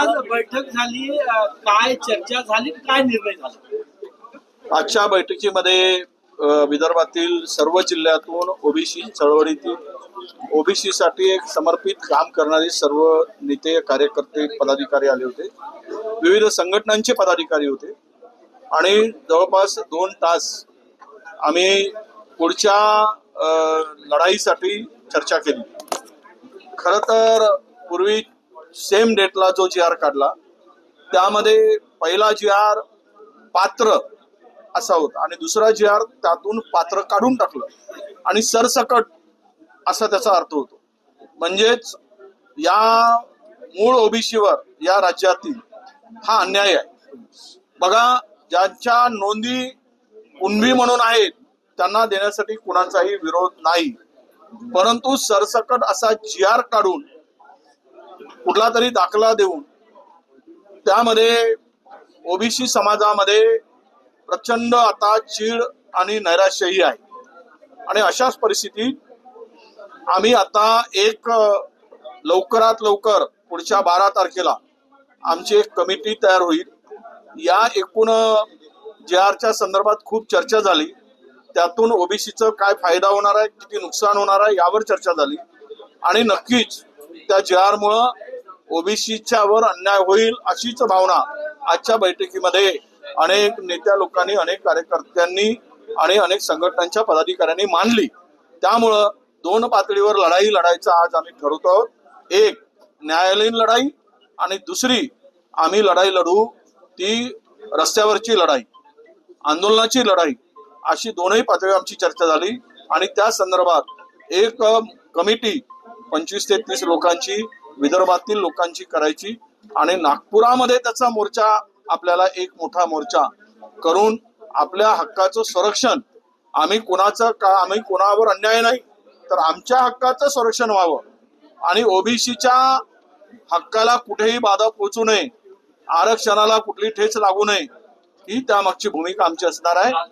आज बैठक झाली, काय चर्चा झाली, काय निर्णय झाला? आजच्या बैठकीमध्ये विदर्भातील सर्व जिल्ह्यातून ओबीसी चळवळीतील ओबीसी साठी एक समर्पित काम करणारे सर्व नेते, कार्यकर्ते, पदाधिकारी आले होते. विविध संघटनांचे पदाधिकारी होते आणि जवळपास 2 तास आम्ही पुढच्या लढाईसाठी चर्चा केली. खरं तर पूर्वी सेम डेटला जो जी आर काढला त्यामध्ये पहिला जी आर पात्र असा होता आणि दुसरा जी आर त्यातून पात्र काढून टाकलं आणि सरसकट असा त्याचा अर्थ होतो. म्हणजेच या मूळ ओबीसीवर या राज्यातील हा अन्याय आहे. बघा, ज्यांच्या नोंदी कुणबी म्हणून आहेत त्यांना देण्यासाठी कुणाचाही विरोध नाही, परंतु सरसकट असा जी आर काढून कुठला तरी दाखला देऊन त्यामध्ये ओबीसी समाजामध्ये प्रचंड आता चीड आणि नैराश्यही आहे. आणि अशाच परिस्थितीत आम्ही आता एक लवकरात लवकर पुढच्या 12 तारखेला आमची एक कमिटी तयार होईल. या एकूण जी आरच्या संदर्भात खूप चर्चा झाली. त्यातून ओबीसीचं काय फायदा होणार आहे, किती नुकसान होणार आहे यावर चर्चा झाली आणि नक्कीच त्या जी आर मुळे ओबीसीच्या वर अन्याय होईल अशीच भावना आजच्या बैठकीमध्ये अनेक नेत्या लोकांनी, अनेक कार्यकर्त्यांनी आणि अनेक संघटनांच्या पदाधिकाऱ्यांनी मांडली. त्यामुळं 2 पातळीवर लढाई लढायचं आज आम्ही ठरवतो आहोत. एक न्यायालयीन लढाई आणि दुसरी आम्ही लढाई लढू ती रस्त्यावरची लढाई, आंदोलनाची लढाई. अशी 2ही पातळीवर आमची चर्चा झाली आणि त्या संदर्भात एक कमिटी 25 ते 30 लोकांची विदर्भातील लोकांची करायची आणि नागपुरामध्ये त्याचा मोर्चा, आपल्याला एक मोठा मोर्चा करून आपल्या हक्काचं संरक्षण, आम्ही कोणावर अन्याय नाही तर आमच्या हक्काचं संरक्षण व्हावं आणि ओबीसीच्या हक्काला कुठेही बाधा पोहोचू नये, आरक्षणाला कुठली ठेच लागू नये, ही त्यामागची भूमिका आमची असणार आहे.